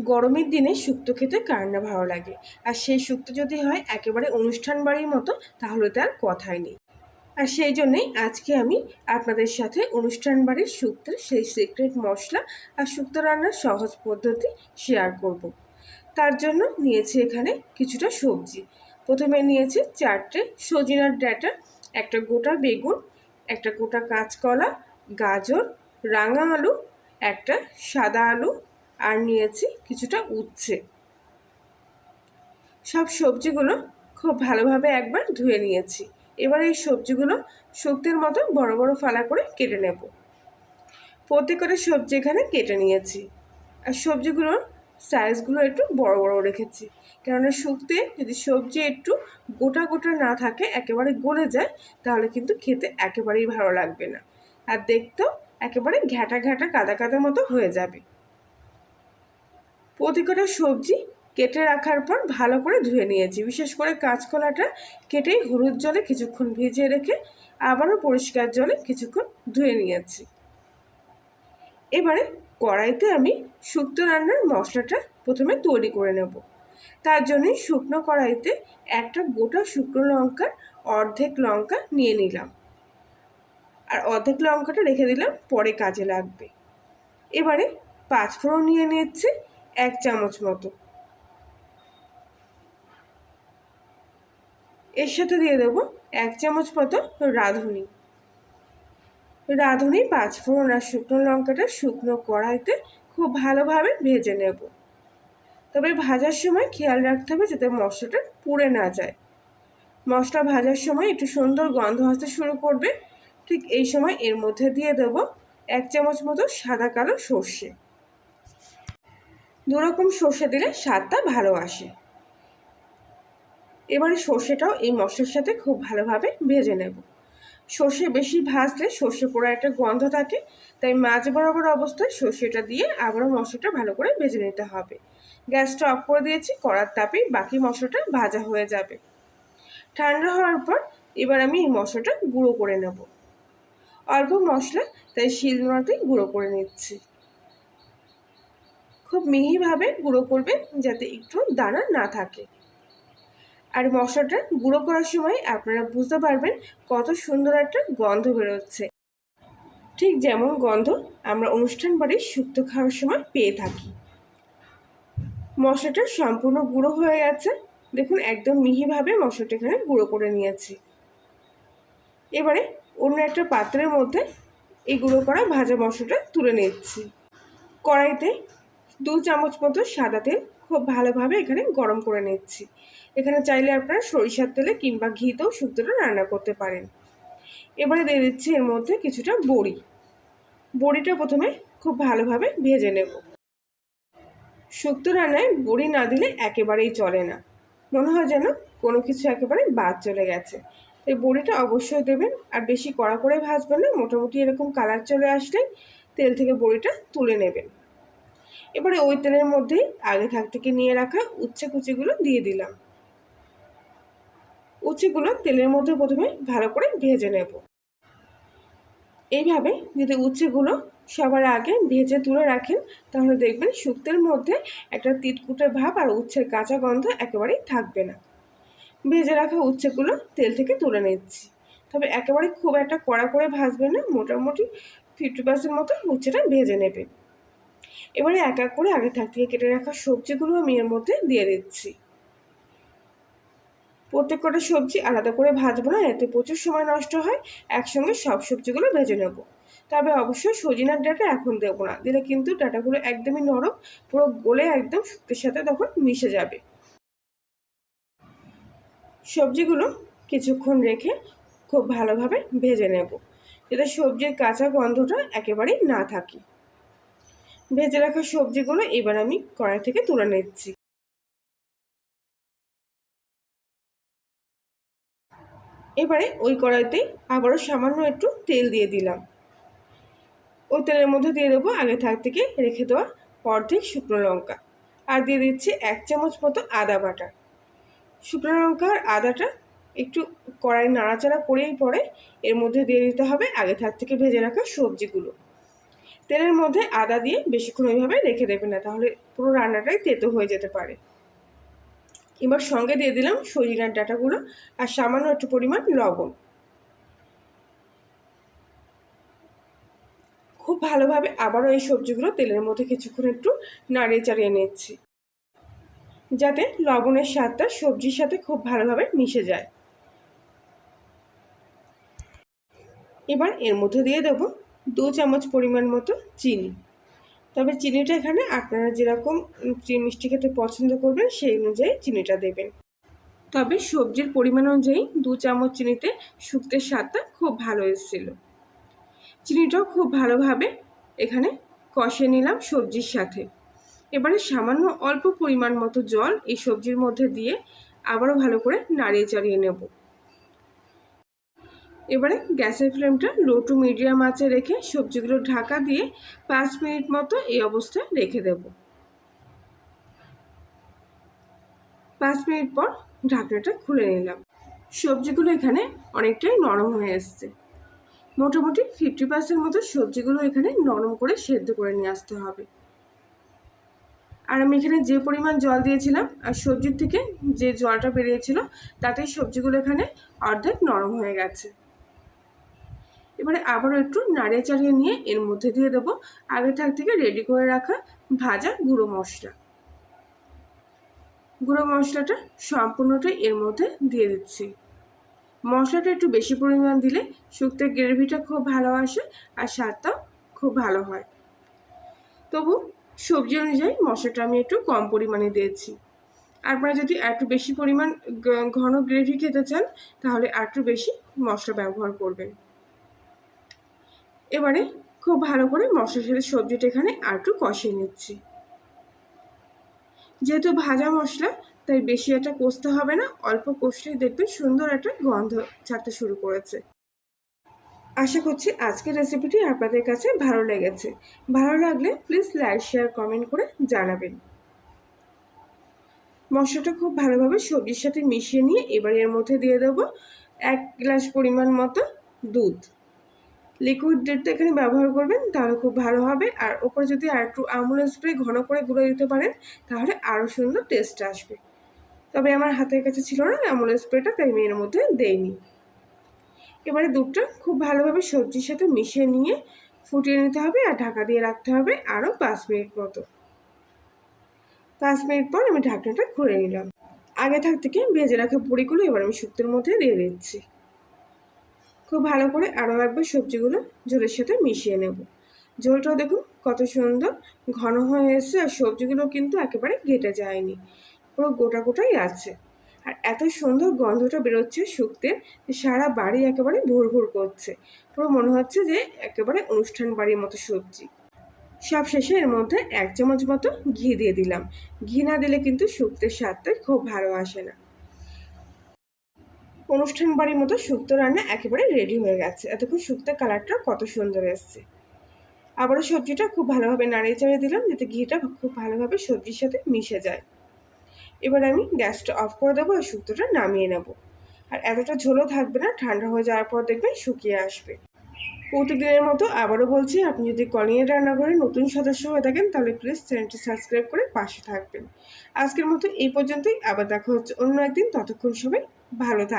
গরমের দিনে শুক্তো খেতে কার না ভালো লাগে। আর সেই শুক্তো যদি হয় একেবারে অনুষ্ঠান বাড়ির মতো, তাহলে তার কথাই নেই। আর সেই জন্যেই আজকে আমি আপনাদের সাথে অনুষ্ঠান বাড়ির শুক্তোর সেই সিক্রেট মশলা আর শুক্তো রান্নার সহজ পদ্ধতি শেয়ার করব। তার জন্য নিয়েছি এখানে কিছুটা সবজি। প্রথমে নিয়েছি 4টে সজিনার ডাঁটা, একটা গোটা বেগুন, একটা গোটা কাঁচকলা, গাজর, রাঙা আলু, একটা সাদা আলু, আর নিয়েছি কিছুটা উচ্ছে। সব সবজিগুলো খুব ভালোভাবে একবার ধুয়ে নিয়েছি। এবার এই সবজিগুলো শুক্তোর মতো বড় বড় ফালা করে কেটে নেব। প্রত্যেকটা সবজি এখানে কেটে নিয়েছি। আর সবজিগুলোর সাইজগুলো একটু বড় বড় রেখেছি, কেননা শুক্তে যদি সবজি একটু গোটা গোটা না থাকে, একেবারে গলে যায়, তাহলে কিন্তু খেতে একেবারেই ভালো লাগবে না, আর দেখতেও একেবারে ঘ্যাটা ঘ্যাটা কাদা কাদা মতো হয়ে যাবে। প্রতিকটা সবজি কেটে রাখার পর ভালো করে ধুয়ে নিয়েছি। বিশেষ করে কাঁচকলাটা কেটেই হলুদ জলে কিছুক্ষণ ভিজিয়ে রেখে আবারও পরিষ্কার জলে কিছুক্ষণ ধুয়ে নিয়েছি। এবারে কড়াইতে আমি শুক্তো রান্নার মশলাটা প্রথমে তৈরি করে নেব। তার জন্যই শুকনো কড়াইতে একটা গোটা শুকনো লঙ্কার অর্ধেক লঙ্কা নিয়ে নিলাম, আর অর্ধেক লঙ্কাটা রেখে দিলাম, পরে কাজে লাগবে। এবারে 5 ফোড়ন নিয়ে নিচ্ছে 1 চামচ মতো। এর সাথে দিয়ে দেবো 1 চামচ মতো রাঁধুনি। 5 ফোড়ন আর শুকনো লঙ্কাটা শুকনো কড়াইতে খুব ভালোভাবে ভেজে নেব। তবে ভাজার সময় খেয়াল রাখতে হবে যাতে মশলাটা পুড়ে না যায়। মশলা ভাজার সময় একটু সুন্দর গন্ধ আসতে শুরু করবে। ঠিক এই সময় এর মধ্যে দিয়ে দেব 1 চামচ মতো সাদা কালো সর্ষে। দুরকম সর্ষে দিলে স্বাদটা ভালো আসে। এবারে সর্ষেটাও এই মশলার সাথে খুব ভালোভাবে ভেজে নেব। সর্ষে বেশি ভাজলে সর্ষে পোড়া একটা গন্ধ থাকে, তাই মাঝ বরাবর অবস্থায় সর্ষেটা দিয়ে আবারও মশলাটা ভালো করে ভেজে নিতে হবে। গ্যাসটা অফ করে দিয়েছি, কড়ার তাপেই বাকি মশলাটা ভাজা হয়ে যাবে। ঠান্ডা হওয়ার পর এবার আমি এই মশলাটা গুঁড়ো করে নেব। অল্প মশলা, তাই শিলনোড়াতেই গুঁড়ো করে নিচ্ছি। খুব মিহিভাবে গুঁড়ো করবেন যাতে একটু দানা না থাকে। আর মশলাটা গুঁড়ো করার সময় আপনারা বুঝতে পারবেন কত সুন্দর একটা গন্ধ বেরোচ্ছে, ঠিক যেমন গন্ধ আমরা অনুষ্ঠান বাড়ির শুক্তো খাওয়ার সময় পেয়ে থাকি। মশলাটা সম্পূর্ণ গুঁড়ো হয়ে গেছে। দেখুন একদম মিহিভাবে মশলাটা এখানে গুঁড়ো করে নিয়েছি। এবারে অন্য একটা পাত্রের মধ্যে এই গুঁড়ো করা ভাজা মশলাটা তুলে নিচ্ছি। কড়াইতে 2 চামচ মতো সাদা তেল খুব ভালোভাবে এখানে গরম করে নিচ্ছি। এখানে চাইলে আপনারা সরিষার তেলে কিংবা ঘিতেও শুক্তোটা রান্না করতে পারেন। এবারে দিয়ে দিচ্ছি এর মধ্যে কিছুটা বড়ি। বড়িটা প্রথমে খুব ভালোভাবে ভেজে নেব। শুক্তো রান্নায় বড়ি না দিলে একেবারেই চলে না, মনে হয় যেন কোনো কিছু একেবারে বাদ চলে গেছে। তাই বড়িটা অবশ্যই দেবেন, আর বেশি কড়া করে ভাজবেন না। মোটামুটি এরকম কালার চলে আসলে তেল থেকে বড়িটা তুলে নেবেন। এবারে ওই তেলের মধ্যেই আগে থেকে নিয়ে রাখা উচ্ছে কুচিগুলো দিয়ে দিলাম। উচ্ছেগুলো তেলের মধ্যে প্রথমে ভালো করে ভেজে নেব। এইভাবে যদি উচ্ছেগুলো সবার আগে ভেজে তুলে রাখেন, তাহলে দেখবেন শুক্তোর মধ্যে একটা তিতকুটে ভাব আর উচ্ছের কাঁচা গন্ধ একেবারেই থাকবে না। ভেজে রাখা উচ্ছেগুলো তেল থেকে তুলে নিচ্ছি। তবে একেবারে খুব একটা কড়া করে ভাজবেন না, মোটামুটি 50% মতো উচ্ছেটা ভেজে নেবেন। এবারে এক এক করে আগে থেকে কেটে রাখা সবজিগুলো আমি এর মধ্যে দিয়ে দিচ্ছি। প্রত্যেক কটা সবজি আলাদা করে ভাজবো না, এতে প্রচুর সময় নষ্ট হয়। একসঙ্গে সব সবজিগুলো ভেজে নেব। তবে অবশ্যই সজিনার ডাঁটা এখন দেবো না, দিলে কিন্তু ডাঁটাগুলো একদমই নরম, পুরো গলে একদম শুক্তোর সাথে তখন মিশে যাবে। সবজিগুলো কিছুক্ষণ রেখে খুব ভালোভাবে ভেজে নেব, যাতে সবজির কাঁচা গন্ধটা একেবারেই না থাকে। ভেজে রাখা সবজিগুলো এবার আমি কড়াই থেকে তুলে নিচ্ছি। এবারে ওই কড়াইতেই আবারও সামান্য একটু তেল দিয়ে দিলাম। ওই তেলের মধ্যে দিয়ে দেবো আগে থেকে রেখে দেওয়া অর্ধেক শুকনো লঙ্কা, আর দিয়ে দিচ্ছি 1 চামচ মতো আদা বাটা। শুকনো লঙ্কা আর আদাটা একটু কড়াই নাড়াচাড়া করেই পরে এর মধ্যে দিয়ে দিতে হবে আগে থেকে ভেজে রাখা সবজিগুলো। তেলের মধ্যে আদা দিয়ে বেশিক্ষণ ওইভাবে রেখে দেবেন না, তাহলে পুরো রান্নাটাই তেতো হয়ে যেতে পারে। এবার সঙ্গে দিয়ে দিলাম সজনার ডাঁটাগুলো আর সামান্য একটু পরিমাণ লবণ। খুব ভালোভাবে আবারও এই সবজিগুলো তেলের মধ্যে কিছুক্ষণ একটু নাড়িয়ে চাড়িয়ে নিচ্ছি, যাতে লবণের স্বাদটা সবজির সাথে খুব ভালোভাবে মিশে যায়। এবার এর মধ্যে দিয়ে দেবো 2 চামচ পরিমাণ মতো চিনি। তবে চিনিটা এখানে আপনারা যেরকম মিষ্টি খেতে পছন্দ করবেন সেই অনুযায়ী চিনিটা দেবেন। তবে সবজির পরিমাণ অনুযায়ী 2 চামচ চিনিতে শুক্তোর স্বাদটা খুব ভালো এসেছিল। চিনিটাও খুব ভালোভাবে এখানে কষিয়ে নিলাম সবজির সাথে। এবারে সামান্য অল্প পরিমাণ মতো জল এই সবজির মধ্যে দিয়ে আবারও ভালো করে নাড়িয়ে চাড়িয়ে নেব। এবারে গ্যাসের ফ্লেমটা লো টু মিডিয়াম আঁচে রেখে সবজিগুলো ঢাকা দিয়ে 5 মিনিট মতো এই অবস্থায় রেখে দেব। 5 মিনিট পর ঢাকনাটা খুলে নিলাম। সবজিগুলো এখানে অনেকটাই নরম হয়ে এসছে। মোটামুটি 50% মতো সবজিগুলো এখানে নরম করে সেদ্ধ করে নিয়ে আসতে হবে। আর আমি এখানে যে পরিমাণ জল দিয়েছিলাম আর সবজির থেকে যে জলটা বেরিয়েছিল তাতেই সবজিগুলো এখানে অর্ধেক নরম হয়ে গেছে। এবারে আবারও একটু নাড়িয়ে চাড়িয়ে নিয়ে এর মধ্যে দিয়ে দেবো আগে থেকে রেডি করে রাখা ভাজা গুঁড়ো মশলা। গুঁড়ো মশলাটা সম্পূর্ণটাই এর মধ্যে দিয়ে দিচ্ছি। মশলাটা একটু বেশি পরিমাণ দিলে শুক্তোর গ্রেভিটা খুব ভালো আসে আর স্বাদটাও খুব ভালো হয়। তবু সবজি অনুযায়ী মশলাটা আমি একটু কম পরিমাণে দিয়েছি। আপনারা যদি একটু বেশি পরিমাণ ঘন গ্রেভি খেতে চান তাহলে একটু বেশি মশলা ব্যবহার করবেন। এবারে খুব ভালো করে মশলার সাথে সবজিটা এখানে একটু কষিয়ে নিচ্ছি। যেহেতু ভাজা মশলা তাই বেশি একটা কষতে হবে না, অল্প কষলেই দেখবেন সুন্দর একটা গন্ধ ছাড়তে শুরু করেছে। আশা করছি আজকের রেসিপিটি আপনাদের কাছে ভালো লেগেছে। ভালো লাগলে প্লিজ লাইক শেয়ার কমেন্ট করে জানাবেন। মশলাটা খুব ভালোভাবে সবজির সাথে মিশিয়ে নিয়ে এবার এর মধ্যে দিয়ে দেবো 1 গ্লাস পরিমাণ মতো দুধ। লিকুইড দুধটা এখানে ব্যবহার করবেন তাহলে খুব ভালো হবে। আর ওপরে যদি আর একটু আমুল স্প্রে ঘন করে গুঁড়ো দিতে পারেন তাহলে আরও সুন্দর টেস্ট আসবে। তবে আমার হাতের কাছে ছিল না আমুল স্প্রেটা, তাই আমি এর মধ্যে দেইনি। এবারে দুধটা খুব ভালোভাবে সবজির সাথে মিশিয়ে নিয়ে ফুটিয়ে নিতে হবে আর ঢাকা দিয়ে রাখতে হবে আরও 5 মিনিট মতো। 5 মিনিট পর আমি ঢাকনাটা খুলে নিলাম। আগে থেকে ভেজে রাখা বড়িগুলো এবার আমি শুক্তোর মধ্যে দিয়ে দিচ্ছি। খুব ভালো করে আরও একবার সবজিগুলো ঝোলের সাথে মিশিয়ে নেব। ঝোলটাও দেখুন কত সুন্দর ঘন হয়ে এসেছে আর সবজিগুলো কিন্তু একেবারে ঘেটে যায়নি, পুরো গোটাই আছে। আর এত সুন্দর গন্ধটা বেরোচ্ছে শুক্তোর, সারা বাড়ি একেবারে ভুরভুর করছে। পুরো মনে হচ্ছে যে একেবারে অনুষ্ঠান বাড়ির মতো সবজি। সব শেষে এর মধ্যে 1 চামচ মতো ঘি দিয়ে দিলাম। ঘি না দিলে কিন্তু শুক্তোর স্বাদটা খুব ভালো আসে না। অনুষ্ঠান বাড়ির মতো শুক্তো রান্না একেবারে রেডি হয়ে গেছে। এতক্ষণ শুক্তোর কালারটা কত সুন্দর এসছে। আবারও সবজিটা খুব ভালোভাবে নাড়িয়ে চাড়িয়ে দিলাম যাতে ঘিটা খুব ভালোভাবে সবজির সাথে মিশে যায়। এবার আমি গ্যাসটা অফ করে দেবো আর শুক্তোটা নামিয়ে নেব। আর এতটা ঝোলও থাকবে না, ঠান্ডা হয়ে যাওয়ার পর দেখবেন শুকিয়ে আসবে। প্রতিদিনের মতো আবারও বলছি, আপনি যদি কলিংয়ের রান্নাঘরে নতুন সদস্য হয়ে থাকেন তাহলে প্লিজ চ্যানেলটি সাবস্ক্রাইব করে পাশে থাকবেন। আজকের মতো এই পর্যন্তই, আবার দেখা হচ্ছে অন্য একদিন। ততক্ষণ সবাই ভালো থাকবেন।